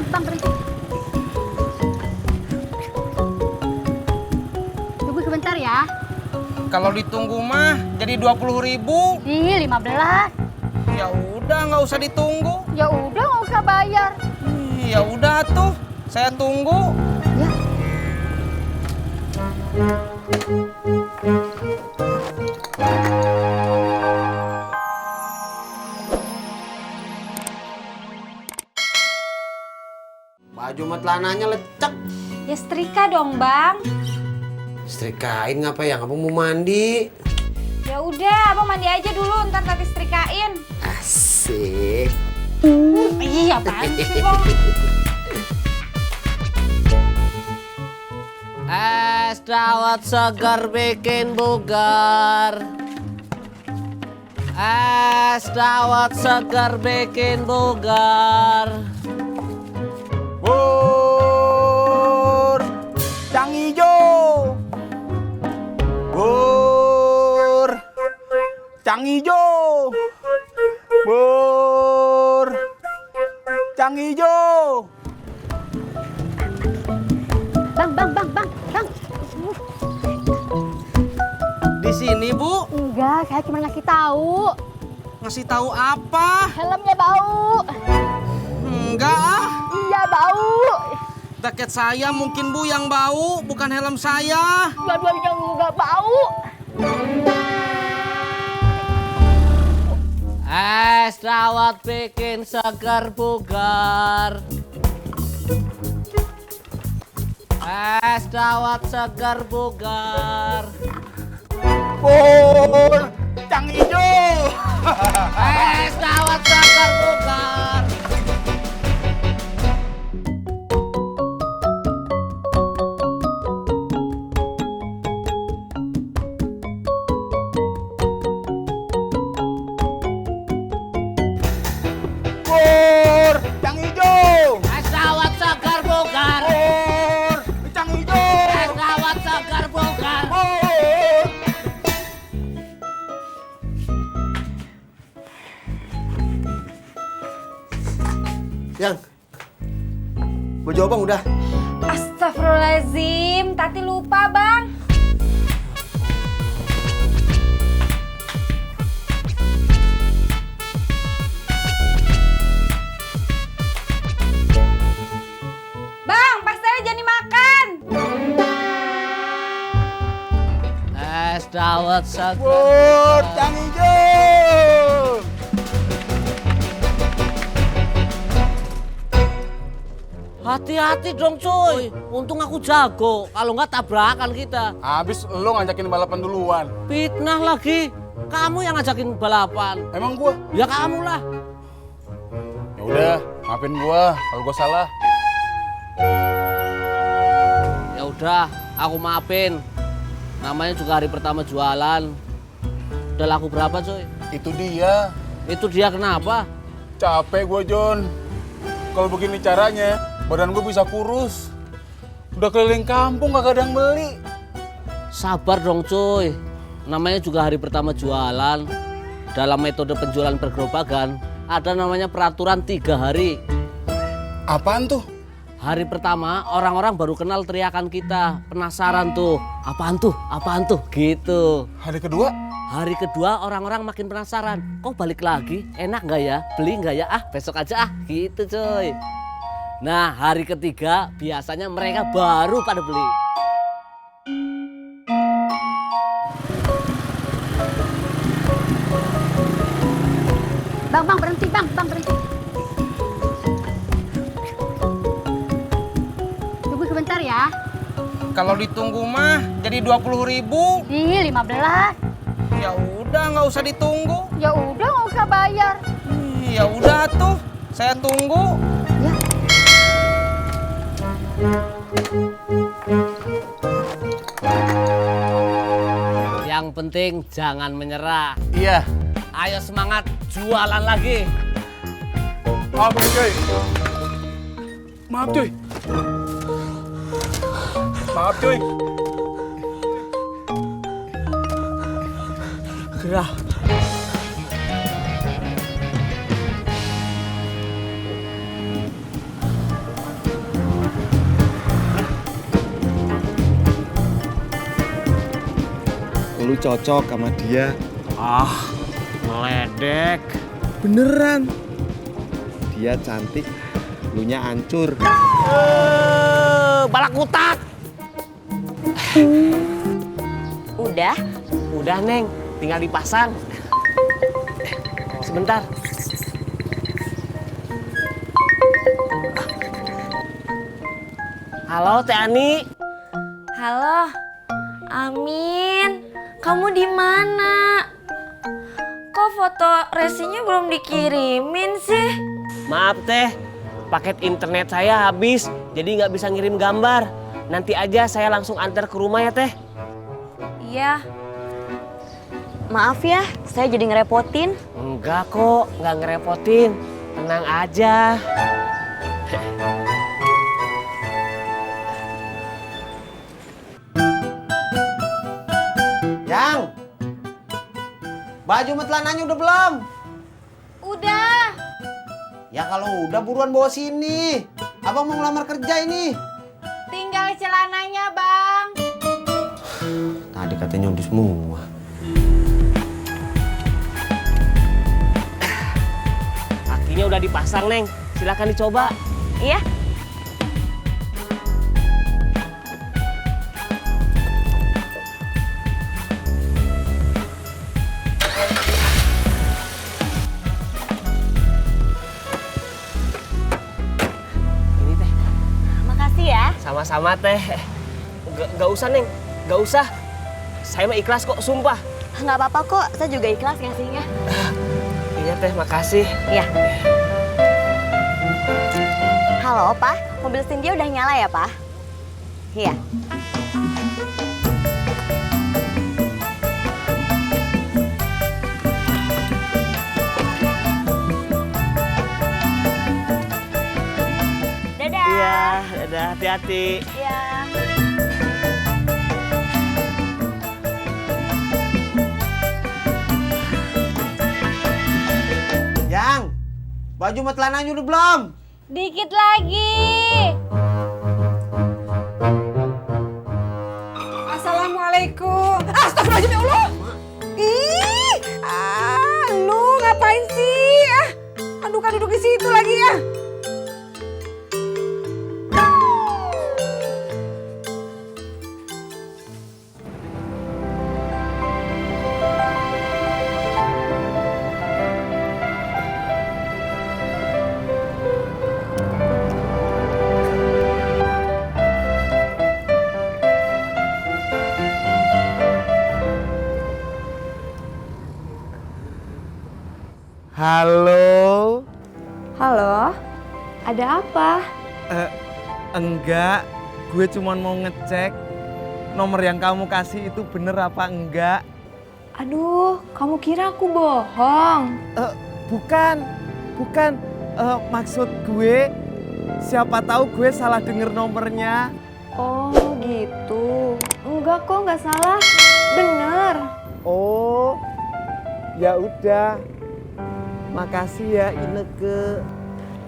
bang, berhenti. Tunggu sebentar ya. Kalau ditunggu mah jadi 20.000. Ih, 15. Ya udah nggak usah ditunggu. Ya udah nggak usah bayar. Ya udah tuh, saya tunggu. Ya. Baju sama celananya lecek. Ya setrika dong, Bang. Setrikain ngapain ya? Kamu mau mandi? Ya udah, Abang mandi aja dulu, ntar tati setrikain. Asik. Iya, apaan sih, Bang? Es dawet segar bikin bugar. Es dawet segar bikin bugar. Bur, Cang Ijo. Bur, Cang Ijo. Bur, Cang Ijo. Bang. Di sini, Bu. Enggak, saya cuma ngasih tahu. Ngasih tahu apa? Helmnya bau. Enggak ah. Iya, bau. Jaket saya mungkin Bu yang bau, bukan helm saya. Dua-duanya enggak bau. Es dawet bikin segar bugar. Es dawet segar bugar. Bur, Cang Ijo. Es dawet segar bugar. Bur, Cang Ijo. Es dawet segar bugar. Bur, Cang Ijo. Es dawet segar bugar. Bur. Yang. Baju abang udah. Astagfirullahaladzim, tati lupa, Bang. Bang, pastelnya jangan dimakan. Es dawet segar. Bur, Cang Ijo. Hati-hati dong cuy, untung aku jago, kalau nggak tabrakan kita. Habis lo ngajakin balapan duluan. Fitnah lagi, kamu yang ngajakin balapan. Emang gua? Ya kamu lah. Ya udah, maafin gua kalau gua salah. Ya udah, aku maafin. Namanya juga hari pertama jualan. Udah laku berapa cuy? Itu dia. Itu dia kenapa? Capek gua, John. Kalau begini caranya, badan gua bisa kurus. Udah keliling kampung gak ada yang beli. Sabar dong cuy. Namanya juga hari pertama jualan. Dalam metode penjualan bergerobakan, ada namanya peraturan 3 hari. Apaan tuh? Hari pertama orang-orang baru kenal teriakan kita. Penasaran tuh, apaan tuh, apaan tuh, gitu. Hari kedua? Hari kedua orang-orang makin penasaran. Kok balik lagi? Enak nggak ya? Beli nggak ya? Ah besok aja ah, gitu coy. Nah hari ketiga biasanya mereka baru pada beli. Bang, berhenti, bang, berhenti. Tunggu sebentar ya. Kalau ditunggu mah jadi 20.000. Ih, 15. Ya udah nggak usah ditunggu. Ya udah nggak usah bayar. Ya udah tuh, saya tunggu. Ya. Yang penting jangan menyerah. Iya. Ayo semangat jualan lagi. Maaf cuy. Maaf cuy. Maaf cuy. Gerah. lu cocok sama dia. Ah, meledek. Beneran. Dia cantik, lunya hancur. Balak kutak. Udah? Udah, Neng. Tinggal dipasang. Sebentar. Halo, Teh Ani. Halo, Amin. Kamu di mana? Kok foto resinya belum dikirimin sih? Maaf, Teh. Paket internet saya habis, jadi nggak bisa ngirim gambar. Nanti aja saya langsung antar ke rumah ya, Teh. Iya. Maaf ya, saya jadi ngerepotin. Enggak kok, nggak ngerepotin. Tenang aja. Yang, baju sama celananya udah belum? Udah. Ya kalau udah buruan bawa sini. Abang mau ngelamar kerja ini. Tinggal celananya, Bang. Tadi katanya udah semua. Kakinya udah dipasang, Neng. Silakan dicoba. Iya. Ini, Teh. Makasih ya. Sama-sama, Teh. Nggak usah, Neng. Nggak usah. Saya mah ikhlas kok, sumpah. Nggak apa-apa kok, saya juga ikhlas ngasihnya. Iya, Teh. Makasih. Iya. Halo, Pak. Mobil Cynthia udah nyala ya, Pak? Iya. Dadah. Iya, dadah. Hati-hati. Iya. Yang, baju sama celananya udah belum? Dikit lagi. Assalamualaikum. Astagfirullahaladzim, ya Allah. Ih, lu ngapain sih? Aduh, kan duduk di situ lagi ya. Halo. Halo. Ada apa? Enggak, gue cuma mau ngecek nomor yang kamu kasih itu bener apa enggak. Aduh, kamu kira aku bohong? Bukan. Maksud gue, siapa tahu gue salah denger nomornya. Oh gitu. Enggak kok, nggak salah. Bener. Oh, ya udah. Makasih ya Ineke.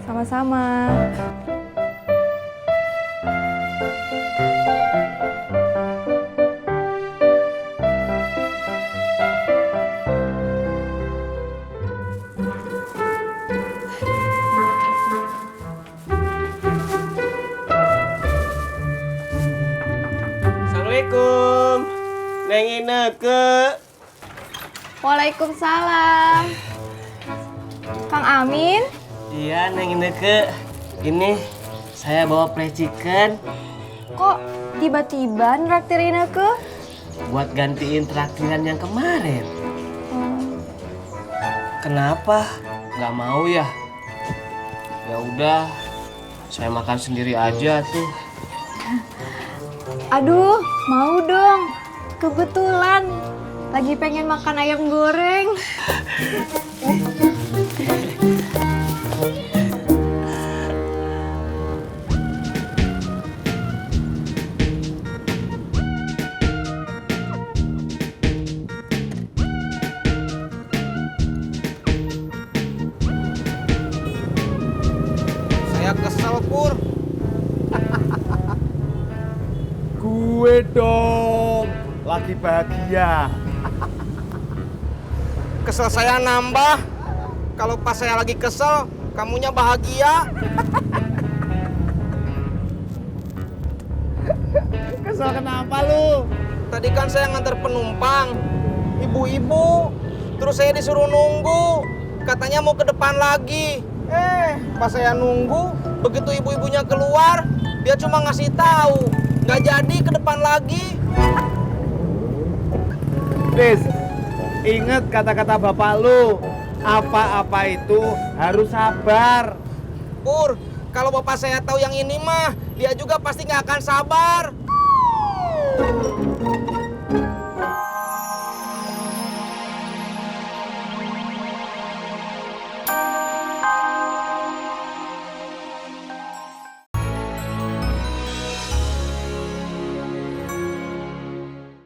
Sama-sama. Assalamualaikum. Neng Ineke. Waalaikumsalam. Kang Amin? Iya, Neng Ineke. Ini saya bawa fried chicken Kok tiba-tiba nraktirin aku? buat gantiin traktiran yang kemarin. Kenapa? Nggak mau ya? Ya udah, saya makan sendiri aja tuh. Aduh, mau dong. Kebetulan lagi pengen makan ayam goreng. Saya kesel, Pur. Gue dong, lagi bahagia. Kesel saya nambah. Kalau pas saya lagi kesel, kamunya bahagia. Kesel kenapa lu? Tadi kan saya nganter penumpang, ibu-ibu. Terus saya disuruh nunggu. Katanya mau ke depan lagi. Pas saya nunggu, begitu ibu-ibunya keluar, dia cuma ngasih tahu, nggak jadi ke depan lagi. Des, inget kata-kata bapak lu. Apa-apa itu harus sabar. Pur, kalau bapak saya tahu yang ini mah, dia juga pasti nggak akan sabar.